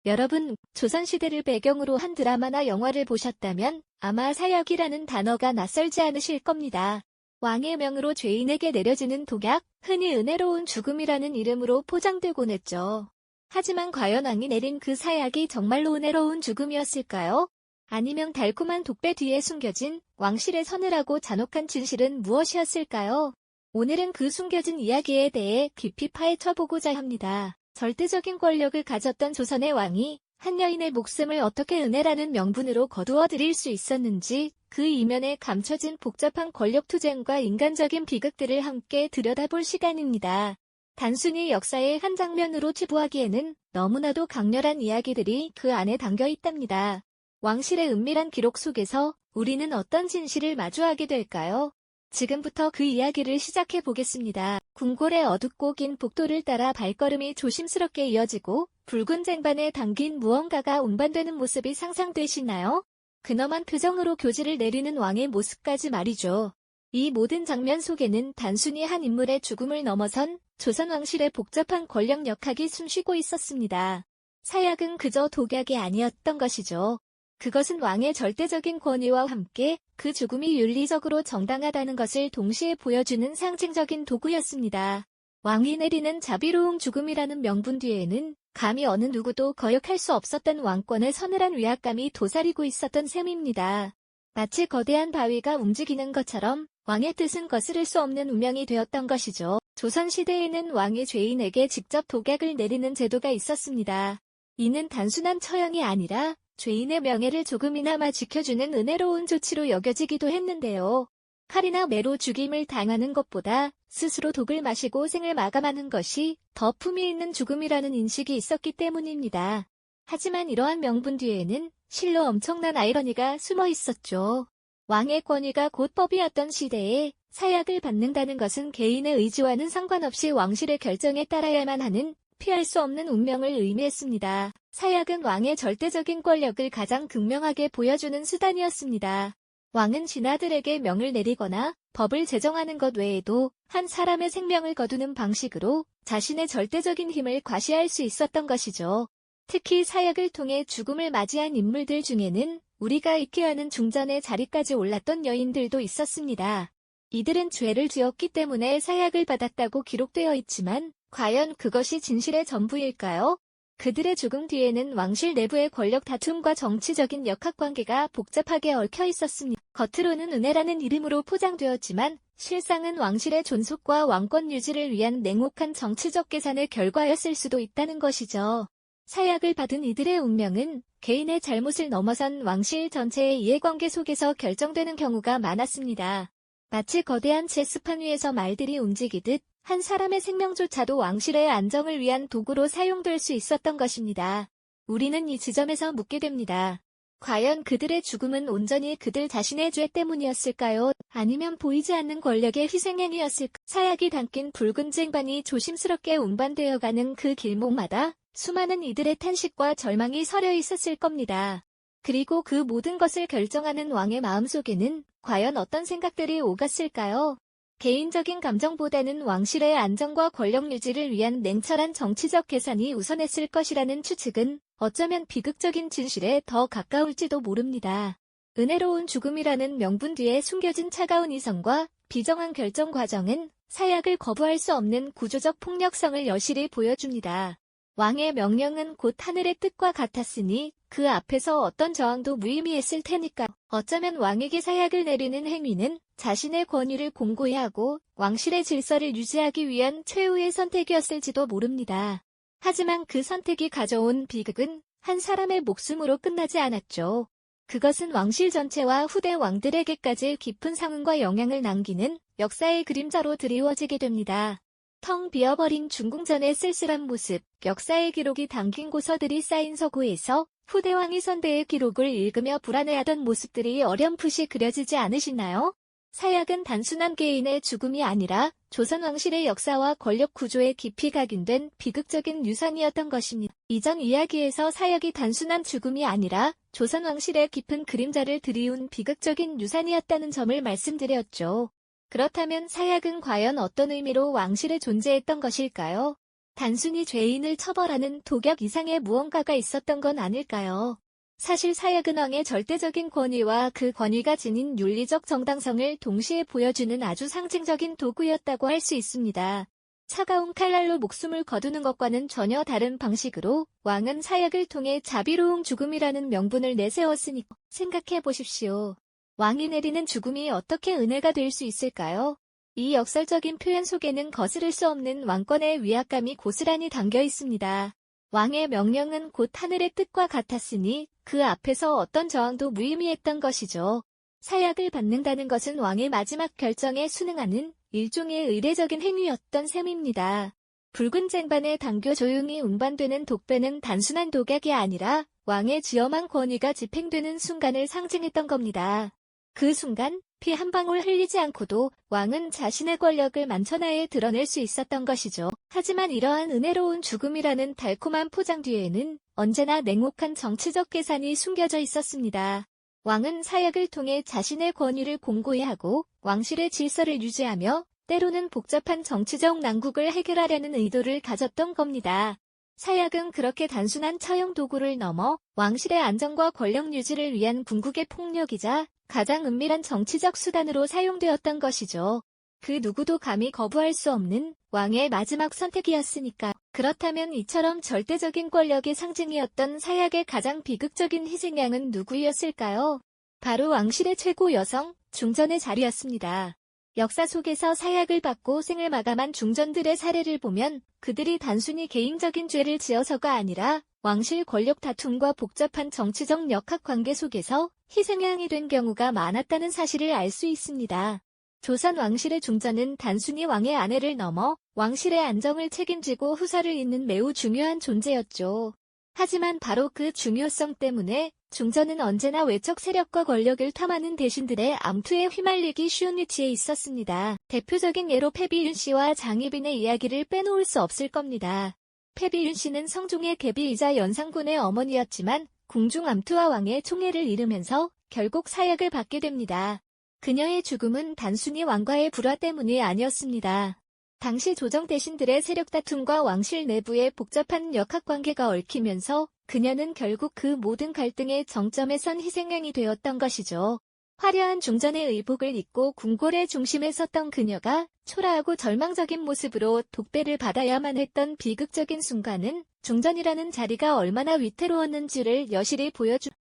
여러분, 조선시대를 배경으로 한 드라마나 영화를 보셨다면 아마 사약이라는 단어가 낯설지 않으실 겁니다. 왕의 명으로 죄인에게 내려지는 독약, 흔히 은혜로운 죽음이라는 이름으로 포장되곤 했죠. 하지만 과연 왕이 내린 그 사약이 정말로 은혜로운 죽음이었을까요? 아니면 달콤한 독배 뒤에 숨겨진 왕실의 서늘하고 잔혹한 진실은 무엇이었을까요? 오늘은 그 숨겨진 이야기에 대해 깊이 파헤쳐보고자 합니다. 절대적인 권력을 가졌던 조선의 왕이 한 여인의 목숨을 어떻게 은혜라는 명분으로 거두어 들일 수 있었는지, 그 이면에 감춰진 복잡한 권력투쟁과 인간적인 비극들을 함께 들여다볼 시간입니다. 단순히 역사의 한 장면으로 치부하기에는 너무나도 강렬한 이야기들이 그 안에 담겨 있답니다. 왕실의 은밀한 기록 속에서 우리는 어떤 진실을 마주하게 될까요? 지금부터 그 이야기를 시작해 보겠습니다. 궁궐의 어둡고 긴 복도를 따라 발걸음이 조심스럽게 이어지고 붉은 쟁반에 담긴 무언가가 운반되는 모습이 상상되시나요? 근엄한 표정으로 교지를 내리는 왕의 모습까지 말이죠. 이 모든 장면 속에는 단순히 한 인물의 죽음을 넘어선 조선 왕실의 복잡한 권력 역학이 숨쉬고 있었습니다. 사약은 그저 독약이 아니었던 것이죠. 그것은 왕의 절대적인 권위와 함께 그 죽음이 윤리적으로 정당하다는 것을 동시에 보여주는 상징적인 도구였습니다. 왕이 내리는 자비로운 죽음이라는 명분 뒤에는 감히 어느 누구도 거역할 수 없었던 왕권의 서늘한 위압감이 도사리고 있었던 셈입니다. 마치 거대한 바위가 움직이는 것처럼 왕의 뜻은 거스를 수 없는 운명이 되었던 것이죠. 조선시대에는 왕이 죄인에게 직접 독약을 내리는 제도가 있었습니다. 이는 단순한 처형이 아니라 죄인의 명예를 조금이나마 지켜주는 은혜로운 조치로 여겨지기도 했는데요. 칼이나 매로 죽임을 당하는 것보다 스스로 독을 마시고 생을 마감하는 것이 더 품위 있는 죽음이라는 인식이 있었기 때문입니다. 하지만 이러한 명분 뒤에는 실로 엄청난 아이러니가 숨어 있었죠. 왕의 권위가 곧 법이었던 시대에 사약을 받는다는 것은 개인의 의지와는 상관없이 왕실의 결정에 따라야만 하는 피할 수 없는 운명을 의미했습니다. 사약은 왕의 절대적인 권력을 가장 극명하게 보여주는 수단이었습니다. 왕은 신하들에게 명을 내리거나 법을 제정하는 것 외에도 한 사람의 생명을 거두는 방식으로 자신의 절대적인 힘을 과시할 수 있었던 것이죠. 특히 사약을 통해 죽음을 맞이한 인물들 중에는 우리가 익히 아는 중전의 자리까지 올랐던 여인들도 있었습니다. 이들은 죄를 지었기 때문에 사약을 받았다고 기록되어 있지만 과연 그것이 진실의 전부일까요? 그들의 죽음 뒤에는 왕실 내부의 권력 다툼과 정치적인 역학관계가 복잡하게 얽혀 있었습니다. 겉으로는 은혜라는 이름으로 포장되었지만 실상은 왕실의 존속과 왕권 유지를 위한 냉혹한 정치적 계산의 결과였을 수도 있다는 것이죠. 사약을 받은 이들의 운명은 개인의 잘못을 넘어선 왕실 전체의 이해관계 속에서 결정되는 경우가 많았습니다. 마치 거대한 체스판 위에서 말들이 움직이듯 한 사람의 생명조차도 왕실의 안정을 위한 도구로 사용될 수 있었던 것입니다. 우리는 이 지점에서 묻게 됩니다. 과연 그들의 죽음은 온전히 그들 자신의 죄 때문이었을까요? 아니면 보이지 않는 권력의 희생행위였을까? 사약이 담긴 붉은 쟁반이 조심스럽게 운반되어가는 그 길목마다 수많은 이들의 탄식과 절망이 서려 있었을 겁니다. 그리고 그 모든 것을 결정하는 왕의 마음속에는 과연 어떤 생각들이 오갔을까요? 개인적인 감정보다는 왕실의 안정과 권력 유지를 위한 냉철한 정치적 계산이 우선했을 것이라는 추측은 어쩌면 비극적인 진실에 더 가까울지도 모릅니다. 은혜로운 죽음이라는 명분 뒤에 숨겨진 차가운 이성과 비정한 결정 과정은 사약을 거부할 수 없는 구조적 폭력성을 여실히 보여줍니다. 왕의 명령은 곧 하늘의 뜻과 같았으니 그 앞에서 어떤 저항도 무의미했을 테니까. 어쩌면 왕에게 사약을 내리는 행위는 자신의 권위를 공고히 하고 왕실의 질서를 유지하기 위한 최후의 선택이었을지도 모릅니다. 하지만 그 선택이 가져온 비극은 한 사람의 목숨으로 끝나지 않았죠. 그것은 왕실 전체와 후대 왕들에게까지 깊은 상흔과 영향을 남기는 역사의 그림자로 드리워지게 됩니다. 텅 비어버린 중궁전의 쓸쓸한 모습, 역사의 기록이 담긴 고서들이 쌓인 서고에서 후대왕이 선대의 기록을 읽으며 불안해하던 모습들이 어렴풋이 그려지지 않으시나요? 사약은 단순한 개인의 죽음이 아니라 조선 왕실의 역사와 권력 구조에 깊이 각인된 비극적인 유산이었던 것입니다. 이전 이야기에서 사약이 단순한 죽음이 아니라 조선 왕실의 깊은 그림자를 드리운 비극적인 유산이었다는 점을 말씀드렸죠. 그렇다면 사약은 과연 어떤 의미로 왕실에 존재했던 것일까요? 단순히 죄인을 처벌하는 도격 이상의 무언가가 있었던 건 아닐까요? 사실 사약은 왕의 절대적인 권위와 그 권위가 지닌 윤리적 정당성을 동시에 보여주는 아주 상징적인 도구였다고 할 수 있습니다. 차가운 칼날로 목숨을 거두는 것과는 전혀 다른 방식으로 왕은 사약을 통해 자비로운 죽음이라는 명분을 내세웠으니 생각해 보십시오. 왕이 내리는 죽음이 어떻게 은혜가 될 수 있을까요? 이 역설적인 표현 속에는 거스를 수 없는 왕권의 위압감이 고스란히 담겨 있습니다. 왕의 명령은 곧 하늘의 뜻과 같았으니 그 앞에서 어떤 저항도 무의미했던 것이죠. 사약을 받는다는 것은 왕의 마지막 결정에 순응하는 일종의 의례적인 행위였던 셈입니다. 붉은 쟁반에 담겨 조용히 운반되는 독배는 단순한 독약이 아니라 왕의 지엄한 권위가 집행되는 순간을 상징했던 겁니다. 그 순간 피 한 방울 흘리지 않고도 왕은 자신의 권력을 만천하에 드러낼 수 있었던 것이죠. 하지만 이러한 은혜로운 죽음이라는 달콤한 포장 뒤에는 언제나 냉혹한 정치적 계산이 숨겨져 있었습니다. 왕은 사약을 통해 자신의 권위를 공고히 하고 왕실의 질서를 유지하며 때로는 복잡한 정치적 난국을 해결하려는 의도를 가졌던 겁니다. 사약은 그렇게 단순한 처형 도구를 넘어 왕실의 안정과 권력 유지를 위한 궁극의 폭력이자 가장 은밀한 정치적 수단으로 사용되었던 것이죠. 그 누구도 감히 거부할 수 없는 왕의 마지막 선택이었으니까. 그렇다면 이처럼 절대적인 권력의 상징이었던 사약의 가장 비극적인 희생양은 누구였을까요? 바로 왕실의 최고 여성, 중전의 자리였습니다. 역사 속에서 사약을 받고 생을 마감한 중전들의 사례를 보면 그들이 단순히 개인적인 죄를 지어서가 아니라 왕실 권력 다툼과 복잡한 정치적 역학관계 속에서 희생양이 된 경우가 많았다는 사실을 알 수 있습니다. 조선 왕실의 중전은 단순히 왕의 아내를 넘어 왕실의 안정을 책임지고 후사를 잇는 매우 중요한 존재였죠. 하지만 바로 그 중요성 때문에 중전은 언제나 외적 세력과 권력을 탐하는 대신들의 암투에 휘말리기 쉬운 위치에 있었습니다. 대표적인 예로 패비윤 씨와 장희빈의 이야기를 빼놓을 수 없을 겁니다. 패비윤 씨는 성종의 계비이자 연산군의 어머니였지만 궁중 암투와 왕의 총애를 잃으면서 결국 사약을 받게 됩니다. 그녀의 죽음은 단순히 왕과의 불화 때문이 아니었습니다. 당시 조정 대신들의 세력 다툼과 왕실 내부의 복잡한 역학관계가 얽히면서 그녀는 결국 그 모든 갈등의 정점에 선 희생양이 되었던 것이죠. 화려한 중전의 의복을 입고 궁궐의 중심에 섰던 그녀가 초라하고 절망적인 모습으로 독배를 받아야만 했던 비극적인 순간은 중전이라는 자리가 얼마나 위태로웠는지를 여실히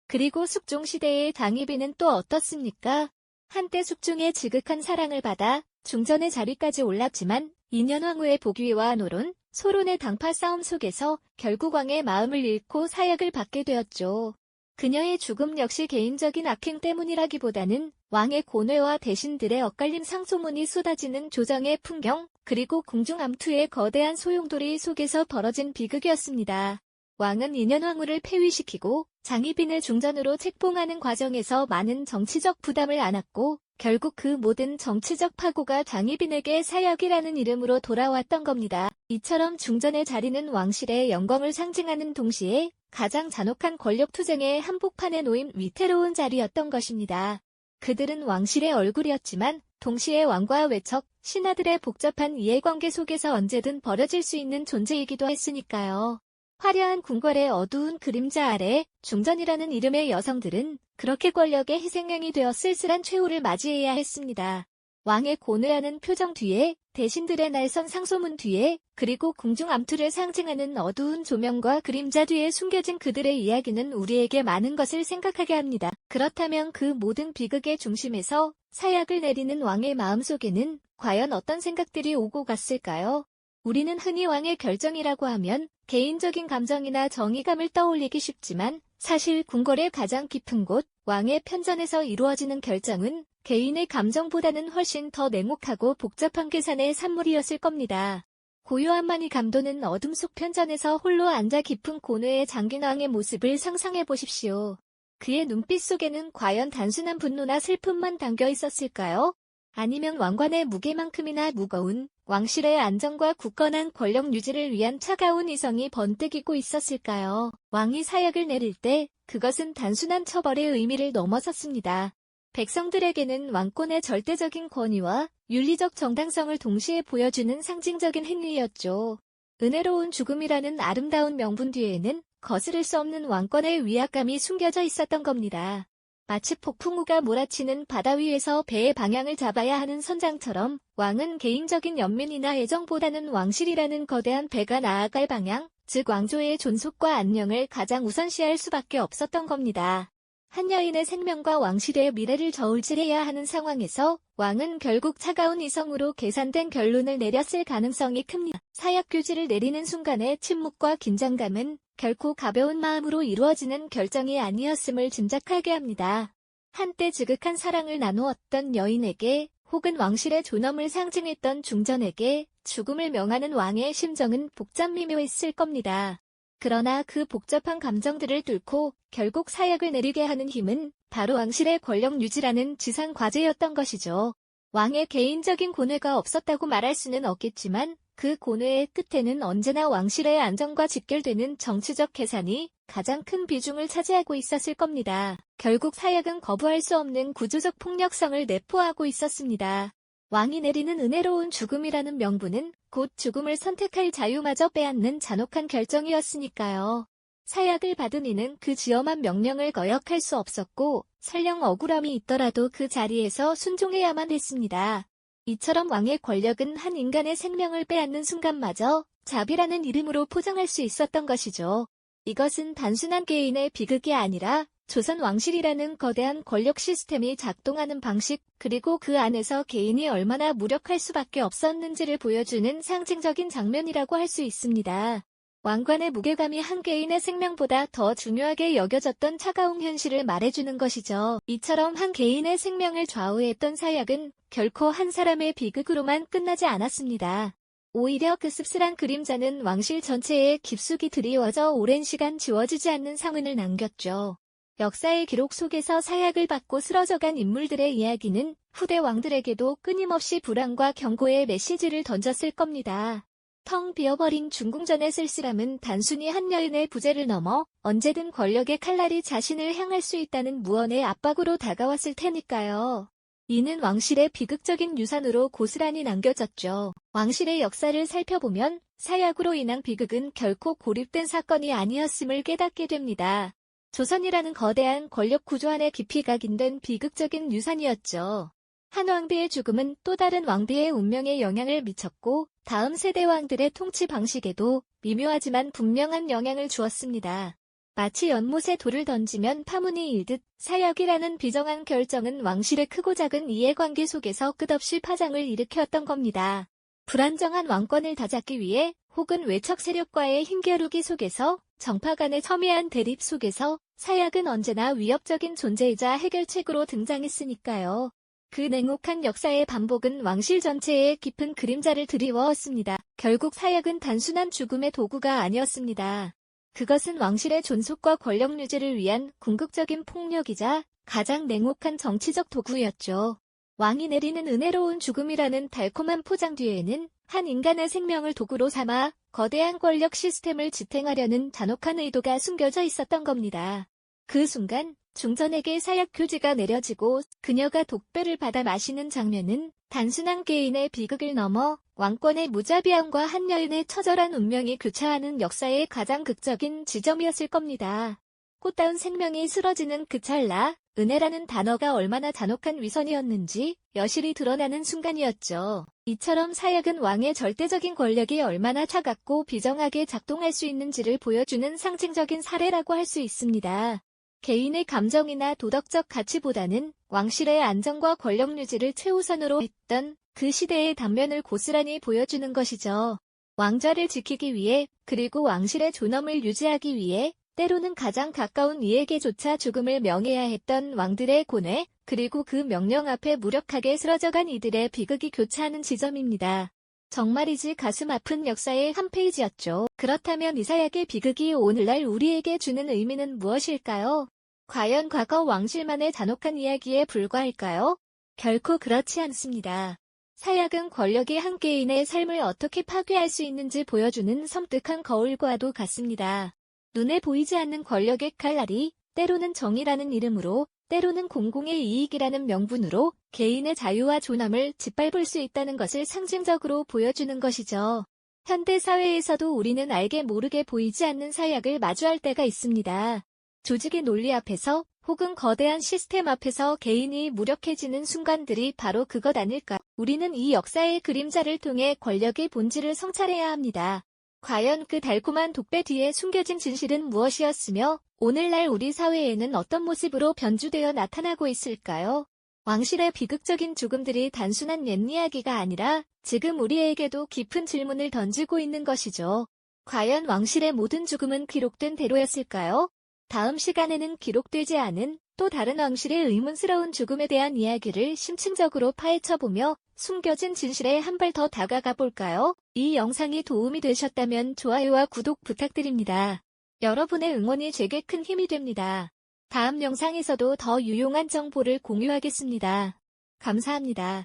그리고 숙종시대의 장희빈은 또 어떻습니까? 한때 숙종의 지극한 사랑을 받아 중전의 자리까지 올랐지만 인현왕후의 복위와 노론, 소론의 당파 싸움 속에서 결국 왕의 마음을 잃고 사약을 받게 되었죠. 그녀의 죽음 역시 개인적인 악행 때문이라기보다는 왕의 고뇌와 대신들의 엇갈림 상소문이 쏟아지는 조정의 풍경, 그리고 궁중 암투의 거대한 소용돌이 속에서 벌어진 비극이었습니다. 왕은 인현왕후를 폐위시키고 장희빈을 중전으로 책봉하는 과정에서 많은 정치적 부담을 안았고 결국 그 모든 정치적 파고가 장희빈에게 사약이라는 이름으로 돌아왔던 겁니다. 이처럼 중전의 자리는 왕실의 영광을 상징하는 동시에 가장 잔혹한 권력 투쟁의 한복판에 놓인 위태로운 자리였던 것입니다. 그들은 왕실의 얼굴이었지만 동시에 왕과 외척, 신하들의 복잡한 이해관계 속에서 언제든 벌어질 수 있는 존재이기도 했으니까요. 화려한 궁궐의 어두운 그림자 아래 중전이라는 이름의 여성들은 그렇게 권력의 희생양이 되어 쓸쓸한 최후를 맞이해야 했습니다. 왕의 고뇌하는 표정 뒤에, 대신들의 날선 상소문 뒤에, 그리고 궁중 암투를 상징하는 어두운 조명과 그림자 뒤에 숨겨진 그들의 이야기는 우리에게 많은 것을 생각하게 합니다. 그렇다면 그 모든 비극의 중심에서 사약을 내리는 왕의 마음속에는 과연 어떤 생각들이 오고 갔을까요? 우리는 흔히 왕의 결정이라고 하면 개인적인 감정이나 정의감을 떠올리기 쉽지만 사실 궁궐의 가장 깊은 곳, 왕의 편전에서 이루어지는 결정은 개인의 감정보다는 훨씬 더 냉혹하고 복잡한 계산의 산물이었을 겁니다. 고요한 만이 감도는 어둠 속 편전에서 홀로 앉아 깊은 고뇌에 잠긴 왕의 모습을 상상해 보십시오. 그의 눈빛 속에는 과연 단순한 분노나 슬픔만 담겨 있었을까요? 아니면 왕관의 무게만큼이나 무거운 왕실의 안정과 굳건한 권력 유지를 위한 차가운 이성이 번뜩이고 있었을까요? 왕이 사약을 내릴 때 그것은 단순한 처벌의 의미를 넘어섰습니다. 백성들에게는 왕권의 절대적인 권위와 윤리적 정당성을 동시에 보여주는 상징적인 행위였죠. 은혜로운 죽음이라는 아름다운 명분 뒤에는 거스를 수 없는 왕권의 위압감이 숨겨져 있었던 겁니다. 마치 폭풍우가 몰아치는 바다 위에서 배의 방향을 잡아야 하는 선장처럼 왕은 개인적인 연민이나 애정보다는 왕실이라는 거대한 배가 나아갈 방향, 즉 왕조의 존속과 안녕을 가장 우선시할 수밖에 없었던 겁니다. 한 여인의 생명과 왕실의 미래를 저울질해야 하는 상황에서 왕은 결국 차가운 이성으로 계산된 결론을 내렸을 가능성이 큽니다. 사약규지를 내리는 순간의 침묵과 긴장감은 결코 가벼운 마음으로 이루어지는 결정이 아니었음을 짐작하게 합니다. 한때 지극한 사랑을 나누었던 여인에게 혹은 왕실의 존엄을 상징했던 중전에게 죽음을 명하는 왕의 심정은 복잡 미묘했을 겁니다. 그러나 그 복잡한 감정들을 뚫고 결국 사약을 내리게 하는 힘은 바로 왕실의 권력 유지라는 지상 과제였던 것이죠. 왕의 개인적인 고뇌가 없었다고 말할 수는 없겠지만 그 고뇌의 끝에는 언제나 왕실의 안정과 직결되는 정치적 계산이 가장 큰 비중을 차지하고 있었을 겁니다. 결국 사약은 거부할 수 없는 구조적 폭력성을 내포하고 있었습니다. 왕이 내리는 은혜로운 죽음이라는 명분은 곧 죽음을 선택할 자유마저 빼앗는 잔혹한 결정이었으니까요. 사약을 받은 이는 그 지엄한 명령을 거역할 수 없었고 설령 억울함이 있더라도 그 자리에서 순종해야만 했습니다. 이처럼 왕의 권력은 한 인간의 생명을 빼앗는 순간마저 자비라는 이름으로 포장할 수 있었던 것이죠. 이것은 단순한 개인의 비극이 아니라 조선 왕실이라는 거대한 권력 시스템이 작동하는 방식, 그리고 그 안에서 개인이 얼마나 무력할 수밖에 없었는지를 보여주는 상징적인 장면이라고 할 수 있습니다. 왕관의 무게감이 한 개인의 생명보다 더 중요하게 여겨졌던 차가운 현실을 말해주는 것이죠. 이처럼 한 개인의 생명을 좌우했던 사약은 결코 한 사람의 비극으로만 끝나지 않았습니다. 오히려 그 씁쓸한 그림자는 왕실 전체에 깊숙이 드리워져 오랜 시간 지워지지 않는 상흔을 남겼죠. 역사의 기록 속에서 사약을 받고 쓰러져간 인물들의 이야기는 후대 왕들에게도 끊임없이 불안과 경고의 메시지를 던졌을 겁니다. 텅 비어버린 중궁전의 쓸쓸함은 단순히 한 여인의 부재를 넘어 언제든 권력의 칼날이 자신을 향할 수 있다는 무언의 압박으로 다가왔을 테니까요. 이는 왕실의 비극적인 유산으로 고스란히 남겨졌죠. 왕실의 역사를 살펴보면 사약으로 인한 비극은 결코 고립된 사건이 아니었음을 깨닫게 됩니다. 조선이라는 거대한 권력 구조 안에 깊이 각인된 비극적인 유산이었죠. 한 왕비의 죽음은 또 다른 왕비의 운명에 영향을 미쳤고 다음 세대 왕들의 통치 방식에도 미묘하지만 분명한 영향을 주었습니다. 마치 연못에 돌을 던지면 파문이 일듯 사약이라는 비정한 결정은 왕실의 크고 작은 이해관계 속에서 끝없이 파장을 일으켰던 겁니다. 불안정한 왕권을 다잡기 위해 혹은 외척 세력과의 힘겨루기 속에서 정파 간의 첨예한 대립 속에서 사약은 언제나 위협적인 존재이자 해결책으로 등장했으니까요. 그 냉혹한 역사의 반복은 왕실 전체에 깊은 그림자를 드리워왔습니다. 결국 사약은 단순한 죽음의 도구가 아니었습니다. 그것은 왕실의 존속과 권력 유지를 위한 궁극적인 폭력이자 가장 냉혹한 정치적 도구였죠. 왕이 내리는 은혜로운 죽음이라는 달콤한 포장 뒤에는 한 인간의 생명을 도구로 삼아 거대한 권력 시스템을 지탱하려는 잔혹한 의도가 숨겨져 있었던 겁니다. 그 순간 중전에게 사약 교지가 내려지고 그녀가 독배를 받아 마시는 장면은 단순한 개인의 비극을 넘어 왕권의 무자비함과 한 여인의 처절한 운명이 교차하는 역사의 가장 극적인 지점이었을 겁니다. 꽃다운 생명이 쓰러지는 그 찰나, 은혜라는 단어가 얼마나 잔혹한 위선이었는지 여실히 드러나는 순간이었죠. 이처럼 사약은 왕의 절대적인 권력이 얼마나 차갑고 비정하게 작동할 수 있는지를 보여주는 상징적인 사례라고 할 수 있습니다. 개인의 감정이나 도덕적 가치보다는 왕실의 안정과 권력 유지를 최우선으로 했던 그 시대의 단면을 고스란히 보여주는 것이죠. 왕좌를 지키기 위해 그리고 왕실의 존엄을 유지하기 위해 때로는 가장 가까운 이에게조차 죽음을 명해야 했던 왕들의 고뇌, 그리고 그 명령 앞에 무력하게 쓰러져간 이들의 비극이 교차하는 지점입니다. 정말이지 가슴 아픈 역사의 한 페이지였죠. 그렇다면 이사약의 비극이 오늘날 우리에게 주는 의미는 무엇일까요? 과연 과거 왕실만의 잔혹한 이야기에 불과할까요? 결코 그렇지 않습니다. 사약은 권력이 한 개인의 삶을 어떻게 파괴할 수 있는지 보여주는 섬뜩한 거울과도 같습니다. 눈에 보이지 않는 권력의 칼날이 때로는 정의라는 이름으로, 때로는 공공의 이익이라는 명분으로 개인의 자유와 존엄을 짓밟을 수 있다는 것을 상징적으로 보여주는 것이죠. 현대 사회에서도 우리는 알게 모르게 보이지 않는 사약을 마주할 때가 있습니다. 조직의 논리 앞에서 혹은 거대한 시스템 앞에서 개인이 무력해지는 순간들이 바로 그것 아닐까. 우리는 이 역사의 그림자를 통해 권력의 본질을 성찰해야 합니다. 과연 그 달콤한 독배 뒤에 숨겨진 진실은 무엇이었으며 오늘날 우리 사회에는 어떤 모습으로 변주되어 나타나고 있을까요? 왕실의 비극적인 죽음들이 단순한 옛 이야기가 아니라 지금 우리에게도 깊은 질문을 던지고 있는 것이죠. 과연 왕실의 모든 죽음은 기록된 대로였을까요? 다음 시간에는 기록되지 않은 또 다른 왕실의 의문스러운 죽음에 대한 이야기를 심층적으로 파헤쳐보며 숨겨진 진실에 한 발 더 다가가 볼까요? 이 영상이 도움이 되셨다면 좋아요와 구독 부탁드립니다. 여러분의 응원이 제게 큰 힘이 됩니다. 다음 영상에서도 더 유용한 정보를 공유하겠습니다. 감사합니다.